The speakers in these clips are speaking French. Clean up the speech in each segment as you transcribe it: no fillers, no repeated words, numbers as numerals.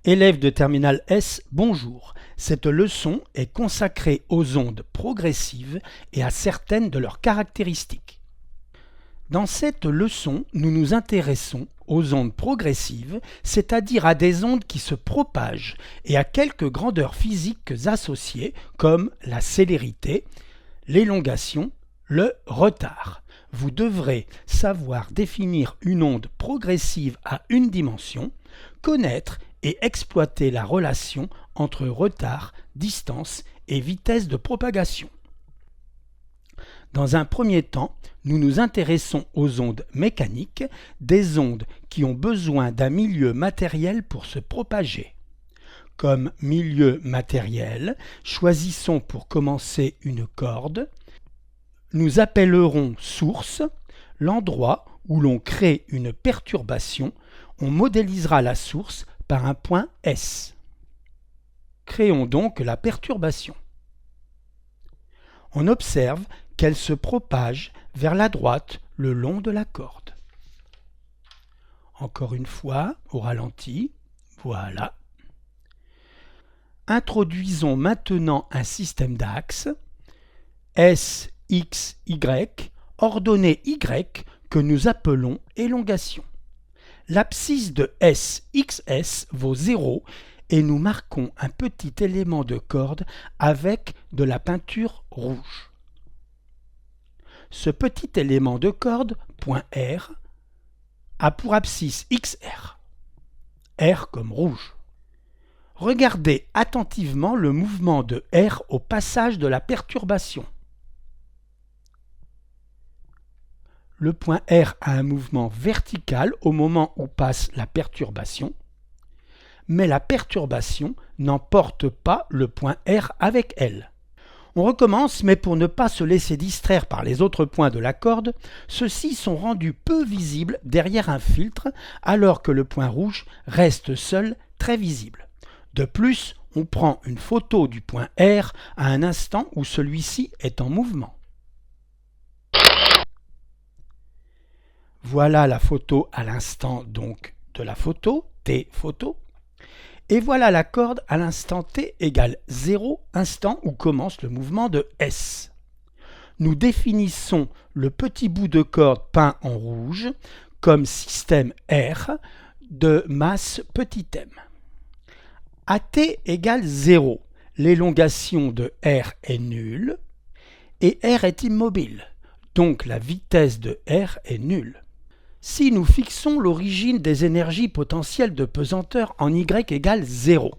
Élèves de terminale S, bonjour. Cette leçon est consacrée aux ondes progressives et à certaines de leurs caractéristiques. Dans cette leçon, nous nous intéressons aux ondes progressives, c'est-à-dire à des ondes qui se propagent et à quelques grandeurs physiques associées comme la célérité, l'élongation, le retard. Vous devrez savoir définir une onde progressive à une dimension, connaître et exploiter la relation entre retard, distance et vitesse de propagation. Dans un premier temps, nous nous intéressons aux ondes mécaniques, des ondes qui ont besoin d'un milieu matériel pour se propager. Comme milieu matériel, choisissons pour commencer une corde. Nous appellerons source l'endroit où l'on crée une perturbation. On modélisera la source par un point S. Créons donc la perturbation. On observe qu'elle se propage vers la droite le long de la corde. Encore une fois, au ralenti, voilà. Introduisons maintenant un système d'axes, S, X, Y, ordonnée Y que nous appelons élongation. L'abscisse de S, XS vaut 0 et nous marquons un petit élément de corde avec de la peinture rouge. Ce petit élément de corde, point R, a pour abscisse XR, R comme rouge. Regardez attentivement le mouvement de R au passage de la perturbation. Le point R a un mouvement vertical au moment où passe la perturbation, mais la perturbation n'emporte pas le point R avec elle. On recommence, mais pour ne pas se laisser distraire par les autres points de la corde, ceux-ci sont rendus peu visibles derrière un filtre, alors que le point rouge reste seul très visible. De plus, on prend une photo du point R à un instant où celui-ci est en mouvement. Voilà la photo à l'instant donc de la photo, T photo. Et voilà la corde à l'instant T égale 0, instant où commence le mouvement de S. Nous définissons le petit bout de corde peint en rouge comme système R de masse petit m. À T égale 0, l'élongation de R est nulle et R est immobile, donc la vitesse de R est nulle. Si nous fixons l'origine des énergies potentielles de pesanteur en Y égale 0,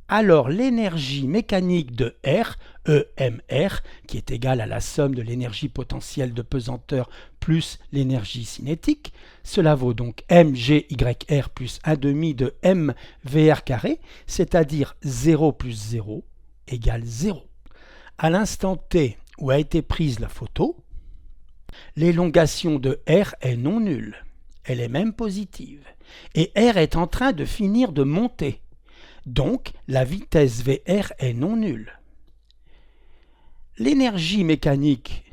alors l'énergie mécanique de R, EMR, qui est égale à la somme de l'énergie potentielle de pesanteur plus l'énergie cinétique, cela vaut donc mgyr plus 1/2 de mvr carré, c'est-à-dire 0 plus 0 égale 0. À l'instant T où a été prise la photo, l'élongation de R est non nulle. Elle est même positive. Et R est en train de finir de monter. Donc, la vitesse VR est non nulle. L'énergie mécanique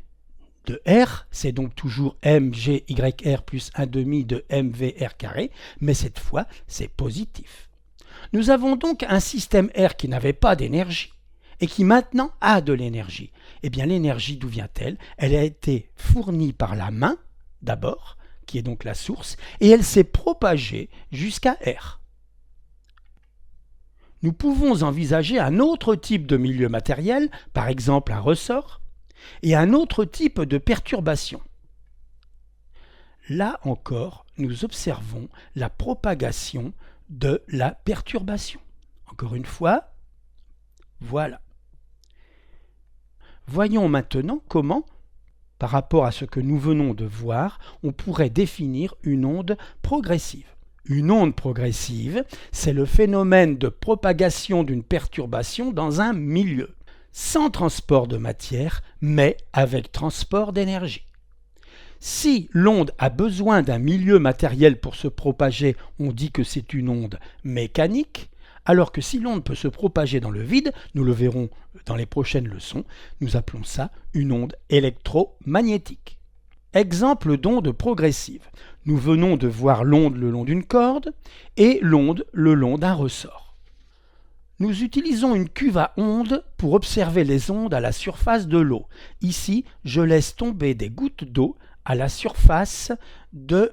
de R, c'est donc toujours mgyr plus 1/2 de mvr carré, mais cette fois, c'est positif. Nous avons donc un système R qui n'avait pas d'énergie et qui maintenant a de l'énergie. Eh bien, l'énergie, d'où vient-elle? Elle a été fournie par la main, d'abord, qui est donc la source, et elle s'est propagée jusqu'à R. Nous pouvons envisager un autre type de milieu matériel, par exemple un ressort, et un autre type de perturbation. Là encore, nous observons la propagation de la perturbation. Encore une fois, voilà. Voyons maintenant comment, par rapport à ce que nous venons de voir, on pourrait définir une onde progressive. Une onde progressive, c'est le phénomène de propagation d'une perturbation dans un milieu, sans transport de matière, mais avec transport d'énergie. Si l'onde a besoin d'un milieu matériel pour se propager, on dit que c'est une onde mécanique, alors que si l'onde peut se propager dans le vide, nous le verrons dans les prochaines leçons, nous appelons ça une onde électromagnétique. Exemple d'onde progressive. Nous venons de voir l'onde le long d'une corde et l'onde le long d'un ressort. Nous utilisons une cuve à ondes pour observer les ondes à la surface de l'eau. Ici, je laisse tomber des gouttes d'eau à la surface de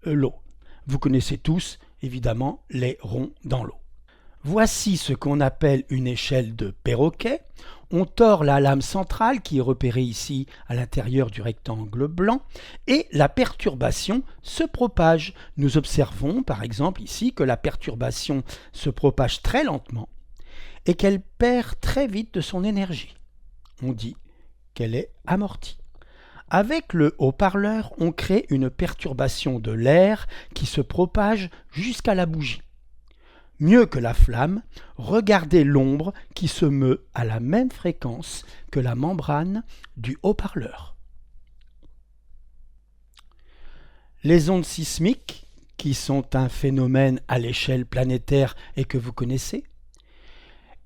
l'eau. Vous connaissez tous, évidemment, les ronds dans l'eau. Voici ce qu'on appelle une échelle de perroquet. On tord la lame centrale qui est repérée ici à l'intérieur du rectangle blanc et la perturbation se propage. Nous observons par exemple ici que la perturbation se propage très lentement et qu'elle perd très vite de son énergie. On dit qu'elle est amortie. Avec le haut-parleur, on crée une perturbation de l'air qui se propage jusqu'à la bougie. Mieux que la flamme, regardez l'ombre qui se meut à la même fréquence que la membrane du haut-parleur. Les ondes sismiques, qui sont un phénomène à l'échelle planétaire et que vous connaissez,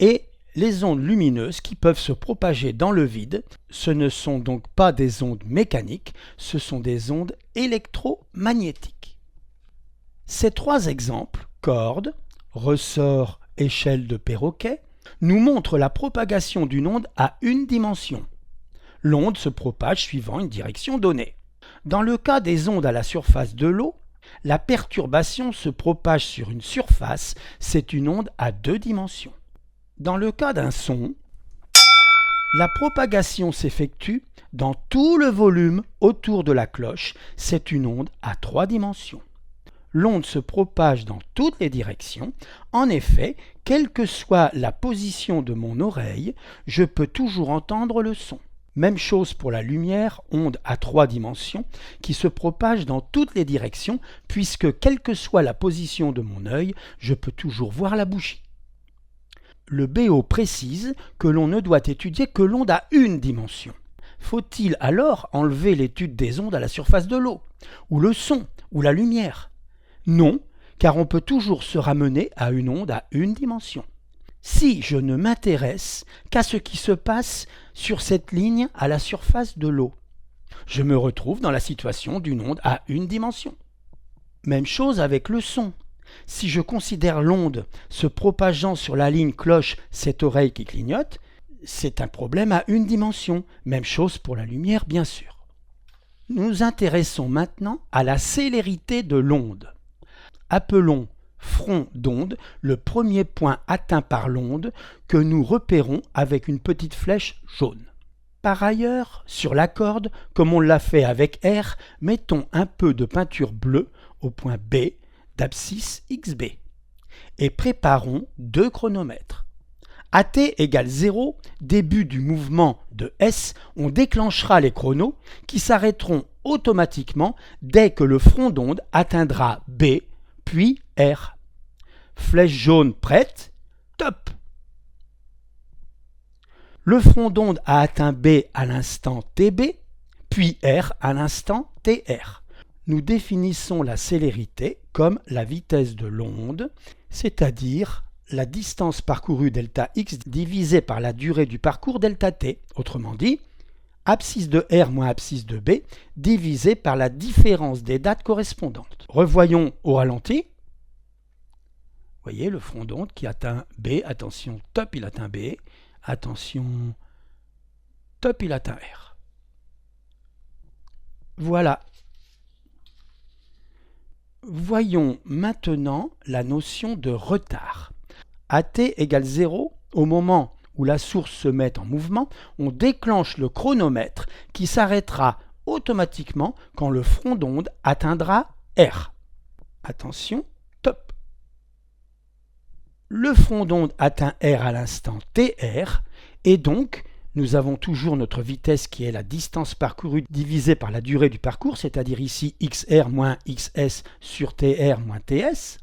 et les ondes lumineuses qui peuvent se propager dans le vide, ce ne sont donc pas des ondes mécaniques, ce sont des ondes électromagnétiques. Ces trois exemples, cordes, ressort, échelle de perroquet, nous montrent la propagation d'une onde à une dimension. L'onde se propage suivant une direction donnée. Dans le cas des ondes à la surface de l'eau, la perturbation se propage sur une surface, c'est une onde à deux dimensions. Dans le cas d'un son, la propagation s'effectue dans tout le volume autour de la cloche, c'est une onde à trois dimensions. L'onde se propage dans toutes les directions. En effet, quelle que soit la position de mon oreille, je peux toujours entendre le son. Même chose pour la lumière, onde à trois dimensions, qui se propage dans toutes les directions, puisque quelle que soit la position de mon œil, je peux toujours voir la bougie. Le BO précise que l'on ne doit étudier que l'onde à une dimension. Faut-il alors enlever l'étude des ondes à la surface de l'eau, ou le son, ou la lumière ? Non, car on peut toujours se ramener à une onde à une dimension. Si je ne m'intéresse qu'à ce qui se passe sur cette ligne à la surface de l'eau, je me retrouve dans la situation d'une onde à une dimension. Même chose avec le son. Si je considère l'onde se propageant sur la ligne cloche, cette oreille qui clignote, c'est un problème à une dimension. Même chose pour la lumière, bien sûr. Nous nous intéressons maintenant à la célérité de l'onde. Appelons front d'onde le premier point atteint par l'onde que nous repérons avec une petite flèche jaune. Par ailleurs, sur la corde, comme on l'a fait avec R, mettons un peu de peinture bleue au point B d'abscisse XB et préparons deux chronomètres. À t égale 0, début du mouvement de S, on déclenchera les chronos qui s'arrêteront automatiquement dès que le front d'onde atteindra B, puis R. Flèche jaune prête, top! Le front d'onde a atteint B à l'instant TB, puis R à l'instant TR. Nous définissons la célérité comme la vitesse de l'onde, c'est-à-dire la distance parcourue delta x divisée par la durée du parcours delta t. Autrement dit, abscisse de R moins abscisse de B divisé par la différence des dates correspondantes. Revoyons au ralenti. Vous voyez le front d'onde qui atteint B. Attention, top, il atteint B. Attention, top, il atteint R. Voilà. Voyons maintenant la notion de retard. À t égale 0, au moment où la source se met en mouvement, on déclenche le chronomètre qui s'arrêtera automatiquement quand le front d'onde atteindra R. Attention, top. Le front d'onde atteint R à l'instant TR et donc nous avons toujours notre vitesse qui est la distance parcourue divisée par la durée du parcours, c'est-à-dire ici XR moins XS sur TR moins TS.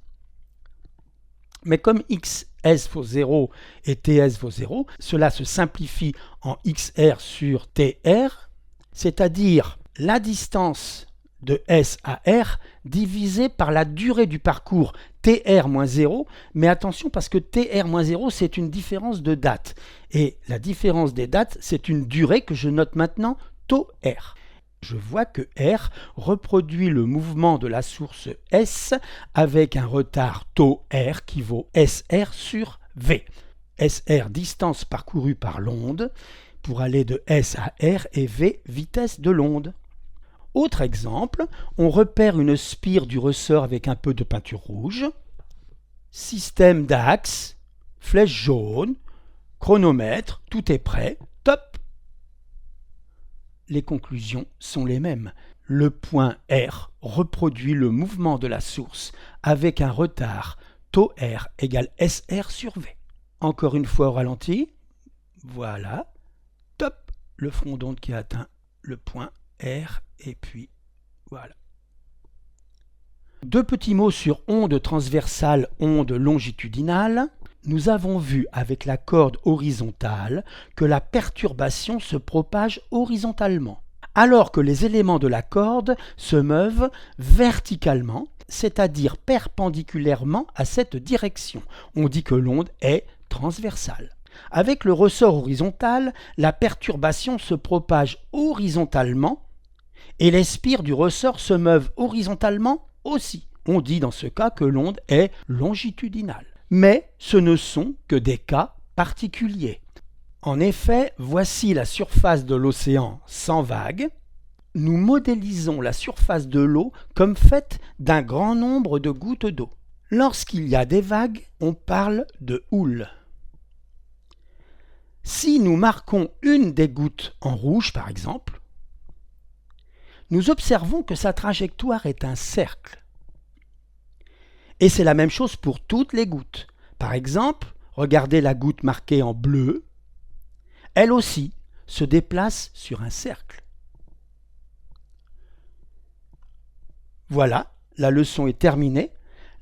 Mais comme XS vaut 0 et TS vaut 0, cela se simplifie en XR sur TR, c'est-à-dire la distance de S à R divisé par la durée du parcours TR moins 0, mais attention parce que TR moins 0 c'est une différence de date, et la différence des dates c'est une durée que je note maintenant taux R. Je vois que R reproduit le mouvement de la source S avec un retard taux R qui vaut SR sur V. SR distance parcourue par l'onde pour aller de S à R et V vitesse de l'onde. Autre exemple, on repère une spire du ressort avec un peu de peinture rouge. Système d'axe, flèche jaune, chronomètre, tout est prêt, top. Les conclusions sont les mêmes. Le point R reproduit le mouvement de la source avec un retard tau R égale SR sur V. Encore une fois au ralenti, voilà, top, le front d'onde qui atteint le point R et puis voilà. Deux petits mots sur onde transversale, onde longitudinale. Nous avons vu avec la corde horizontale que la perturbation se propage horizontalement, alors que les éléments de la corde se meuvent verticalement, c'est-à-dire perpendiculairement à cette direction. On dit que l'onde est transversale. Avec le ressort horizontal, la perturbation se propage horizontalement et les spires du ressort se meuvent horizontalement aussi. On dit dans ce cas que l'onde est longitudinale. Mais ce ne sont que des cas particuliers. En effet, voici la surface de l'océan sans vagues. Nous modélisons la surface de l'eau comme faite d'un grand nombre de gouttes d'eau. Lorsqu'il y a des vagues, on parle de houle. Si nous marquons une des gouttes en rouge, par exemple, nous observons que sa trajectoire est un cercle. Et c'est la même chose pour toutes les gouttes. Par exemple, regardez la goutte marquée en bleu. Elle aussi se déplace sur un cercle. Voilà, la leçon est terminée.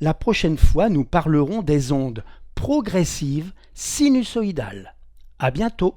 La prochaine fois, nous parlerons des ondes progressives sinusoïdales. À bientôt.